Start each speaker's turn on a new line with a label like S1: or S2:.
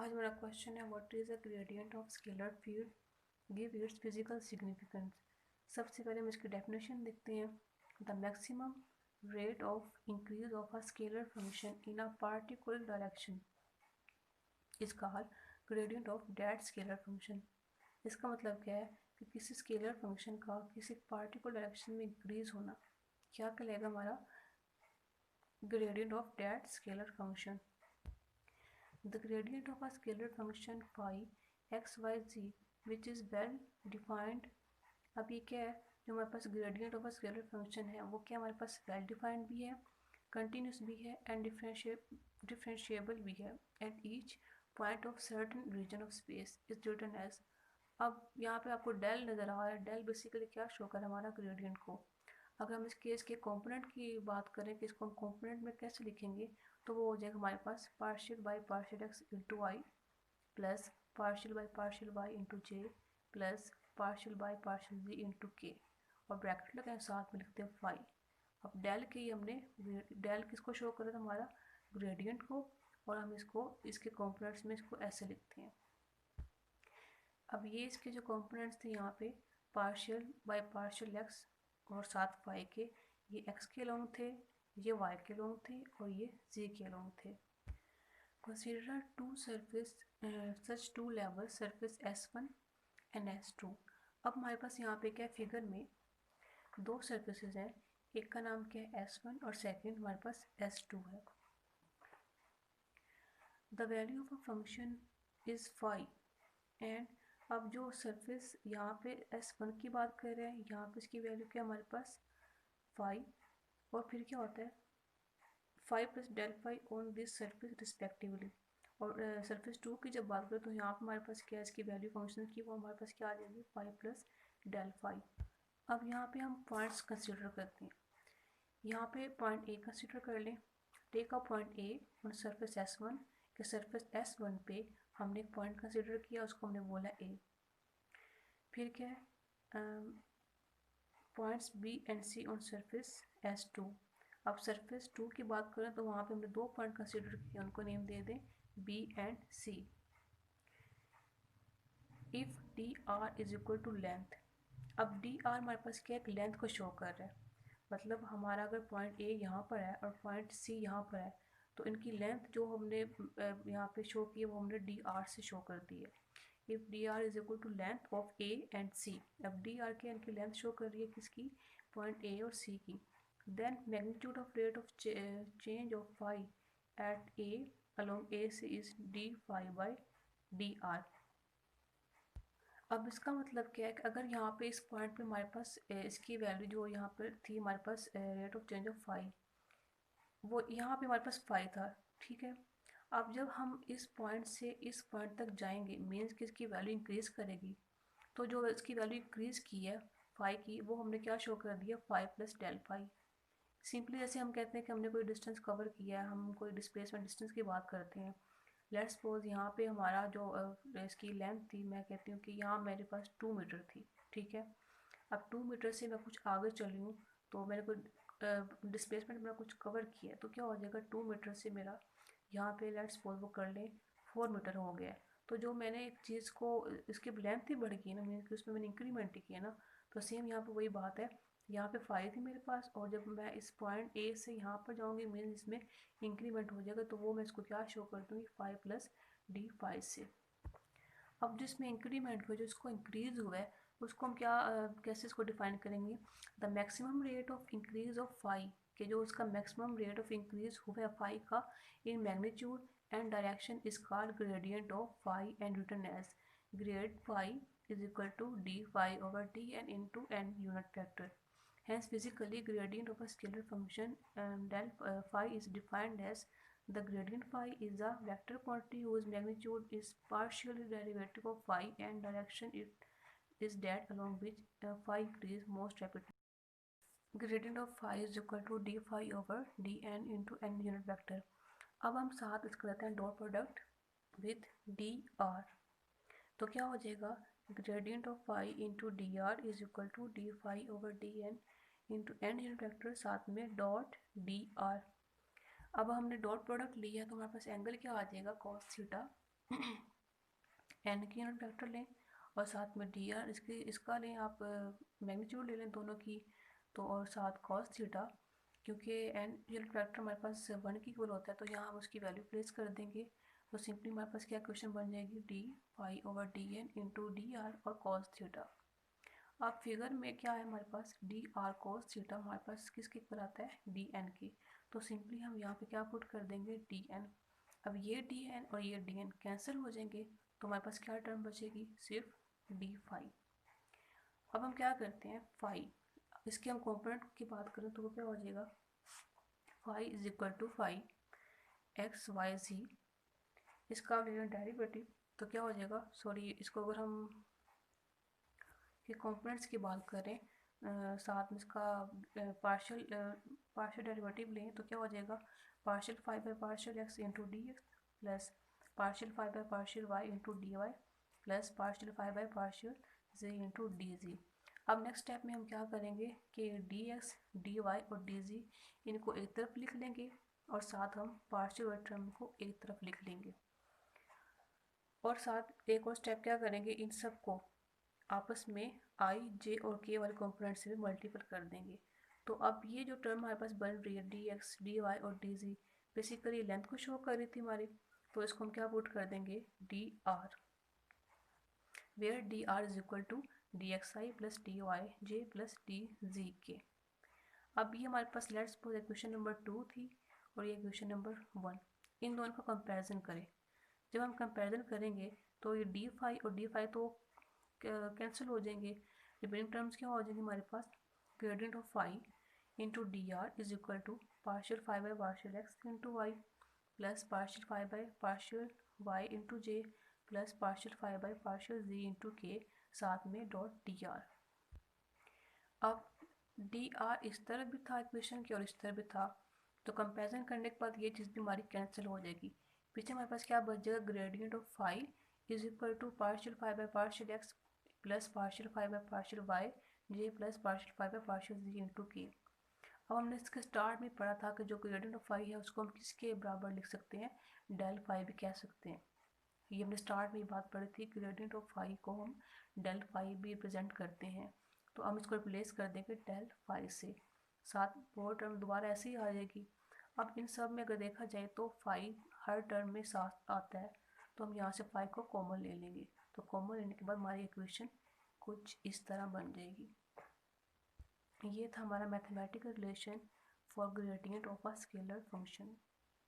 S1: आज मेरा क्वेश्चन है what is the gradient of scalar field give its physical significance. सबसे पहले हम इसकी डेफिनेशन देखते हैं। The maximum rate of increase of a scalar function in a particular direction is called gradient of that scalar function. इसका मतलब क्या है कि किसी स्केलर फंक्शन का किसी पार्टिकुलर डायरेक्शन में इंक्रीज होना क्या कहलाएगा हमारा gradient of that scalar function. The gradient of a scalar function phi x y z which is well defined। अब ये क्या है जो हमारे पास gradient of a scalar function है वो क्या हमारे पास वेल डिफाइंड भी है, कंटिन्यूस भी है एंड डिफरेंशिएबल भी है at each point of certain region of space is written as. अब यहाँ पे आपको डेल नज़र आ रहा है। डेल बेसिकली क्या शो कर हमारा ग्रेडियंट को। अगर हम इस केस के कंपोनेंट की बात करें कि इसको हम कंपोनेंट में कैसे लिखेंगे तो वो हो जाएगा हमारे पास partial by partial x into i plus partial y into j plus partial by partial z into k और ब्रैकेट लगाए साथ में लिखते हैं फाई। अब डेल के ही हमने डेल किसको शो करा था हमारा ग्रेडियंट को और हम इसको इसके कंपोनेंट्स में इसको ऐसे लिखते हैं। अब ये इसके जो कंपोनेंट्स थे यहाँ पे पार्शियल बाई पार्शियल एक्स और साथ फाई के, ये एक्स के लॉन्ग थे, ये वाई के लॉन्ग थे और ये जी के लॉन्ग थे। Consider two surface such two levels surface S1 and S2। अब हमारे पास यहाँ पे क्या फिगर में दो सर्फेसेस हैं, एक का नाम क्या है S1 और सेकंड हमारे पास S2 है। The value of a function is phi and अब जो सरफेस यहाँ पे S1 की बात कर रहे हैं यहाँ पे इसकी वैल्यू क्या हमारे पास फाई और फिर क्या होता है phi plus del phi on this surface respectively. और सरफेस 2 की जब बात करें तो यहाँ पर हमारे पास क्या है इसकी वैल्यू फंक्शन की वो हमारे पास क्या आ जाएगी फाई प्लस डेल फाई। अब यहाँ पे हम पॉइंट्स कंसिडर करते हैं। यहाँ पे पॉइंट ए कंसिडर कर लें। Take a point A on surface S1 के सरफेस S1 पे हमने एक पॉइंट कंसिडर किया उसको हमने बोला ए। फिर क्या है points B and C on surface S2। अब सरफेस 2 की बात करें तो वहाँ पे हमने दो पॉइंट कंसिडर किए उनको नेम दे दें B and C. If d r is equal to length, अब डी आर हमारे पास क्या एक लेंथ को शो कर रहा है, मतलब हमारा अगर पॉइंट ए यहाँ पर है और पॉइंट सी यहाँ पर है तो इनकी लेंथ जो हमने यहाँ पे शो की है वो हमने डी आर से शो कर दी है। If d r is equal to length of a and c, अब डी आर के इनकी लेंथ शो कर रही है किसकी पॉइंट ए और सी की, then magnitude of rate of change of phi at a along AC is d phi by dr। अब इसका मतलब क्या है कि अगर यहाँ पे इस पॉइंट पे हमारे पास इसकी वैल्यू जो यहाँ पर थी हमारे पास rate of change of phi वो यहाँ पे हमारे पास फाई था, ठीक है। अब जब हम इस पॉइंट से इस पॉइंट तक जाएंगे मीन्स कि इसकी वैल्यू इंक्रीज करेगी तो जो इसकी वैल्यू इंक्रीज की है फाई की वो हमने क्या शो कर दिया phi plus del phi. Simply जैसे हम कहते हैं कि हमने कोई डिस्टेंस कवर किया है, हम कोई डिस्प्लेसमेंट डिस्टेंस की बात करते हैं। लेट्स सपोज यहाँ पे हमारा जो इसकी लेंथ थी मैं कहती हूँ कि यहाँ मेरे पास 2 मीटर थी, ठीक है। अब 2 मीटर से मैं कुछ आगे चली हूँ तो मैंने कोई डिस्प्लेसमेंट मेरा कुछ कवर किया है तो क्या हो जाएगा 2 मीटर से मेरा यहाँ पे लेट्स सपोज वो कर लें 4 मीटर हो गया है। तो जो मैंने एक चीज़ को इसकी लेंथ ही बढ़ गई ना, मीन कि उसमें मैंने इंक्रीमेंट ही किया ना, तो सेम यहाँ पे वही बात है। यहाँ पे फाई थी मेरे पास और जब मैं इस पॉइंट ए से यहाँ पर जाऊँगी मीन इसमें इंक्रीमेंट हो जाएगा तो वो मैं इसको क्या शो कर दूँगी फाई प्लस डी फाई से। अब जिसमें इंक्रीमेंट हुआ जो इसको इंक्रीज हुआ है उसको हम क्या कैसे इसको डिफाइन करेंगे the maximum rate of increase of phi के जो उसका मैक्सिमम रेट ऑफ इंक्रीज हुआ है फाई का in magnitude and direction is called gradient of phi and written as grad phi is equal to d phi over dn into n unit vector। Hence physically gradient of a scalar function del phi is defined as the gradient phi is a vector quantity whose magnitude is partially derivative of phi and direction it is that along which phi increase most rapidly। Gradient of phi is equal to d phi over dn into n unit vector। अब हम साथ इसका लेते हैं dot product with d r तो क्या हो जाएगा gradient of phi into d r is equal to d phi over d n into n unit vector साथ में डॉट डी आर। अब हमने डॉट प्रोडक्ट लिया तो हमारे पास एंगल क्या आ जाएगा कॉस थीटा एन की यूनिट वेक्टर लें और साथ में डी आर इसका लें आप मैग्नीट्यूड ले लें दोनों की, तो और साथ कॉस थीटा, क्योंकि एन यूनिट वेक्टर हमारे पास 1 की इक्वल होता है तो यहाँ हम उसकी वैल्यू प्लेस कर देंगे। तो सिंपली हमारे पास क्या क्वेश्चन बन जाएगी, d phi over d n into d r और कॉस थीटा। अब फिगर में क्या है हमारे पास, डी आर कोस थीटा हमारे पास किसके इक्वल आता है, डी एन के। तो सिंपली हम यहाँ पे क्या पुट कर देंगे, डी एन। अब ये डी एन और ये डी एन कैंसिल हो जाएंगे, तो हमारे पास क्या टर्म बचेगी, सिर्फ डी फाई। अब हम क्या करते हैं, फाई इसके हम कॉम्पोनेंट की बात करें तो वो क्या हो जाएगा, phi is equal to phi x y z. इसका डेरिवेटिव तो क्या हो जाएगा, सॉरी इसको अगर हम के कंपोनेंट्स की बात करें साथ में इसका पार्शियल डेरिवेटिव लें तो क्या हो जाएगा, partial phi by partial x into d x plus partial phi by partial y into d y plus partial phi by partial z into d z. अब नेक्स्ट स्टेप में हम क्या करेंगे कि डी एक्स डी वाई और d z इनको एक तरफ लिख लेंगे और साथ हम पार्शियल टर्म को एक तरफ लिख लेंगे, और साथ एक और स्टेप क्या करेंगे, इन सब को आपस में आई जे और के वाले कंपोनेंट से भी मल्टीपल कर देंगे। तो अब ये जो टर्म हमारे पास बन रही है डी एक्स डी वाई और डी जी, बेसिकली लेंथ को शो कर रही थी हमारी, तो इसको हम क्या पुट कर देंगे, d r, where d r is equal to d x i plus d y j plus d z k. अब ये हमारे पास लेट्स सपोज इक्वेशन नंबर 2 थी और ये इक्वेशन नंबर 1, इन दोनों का कंपैरिजन करें। जब हम कंपैरिजन करेंगे तो ये डी फाई और डी फाई तो कैंसिल हो जाएंगे, रिमेनिंग टर्म्स क्या हो जाएंगे हमारे पास, gradient of phi into d r is equal to partial phi by partial x into y plus partial phi by partial y into j plus partial phi by partial z into k, साथ में dot d r. अब d r इस तरफ भी था equation के और इस तरफ भी था, तो कंपेरिजन करने के बाद ये चीज़ भी हमारी कैंसिल हो जाएगी। पीछे हमारे पास क्या बच जाएगा, gradient of phi is equal to partial phi by partial x plus partial phi by partial y j plus partial phi by partial z into k. अब हमने इसके स्टार्ट में पढ़ा था कि जो ग्रेडियंट ऑफ फाई है उसको हम किसके बराबर लिख सकते हैं, डेल फाई भी कह सकते हैं। ये हमने स्टार्ट में बात पढ़ी थी, ग्रेडियंट ऑफ फाई को हम डेल फाई भी रिप्रेजेंट करते हैं, तो हम इसको रिप्लेस कर देंगे डेल फाई से, साथ वो टर्म दोबारा ऐसे ही आ जाएगी। अब इन सब में अगर देखा जाए तो फाई हर टर्म में साथ आता है, तो हम यहाँ से फाई को कॉमन ले लेंगे, तो कॉमन लेने के बाद हमारी इक्वेशन कुछ इस तरह बन जाएगी। ये था हमारा mathematical relation for gradient of a scalar function.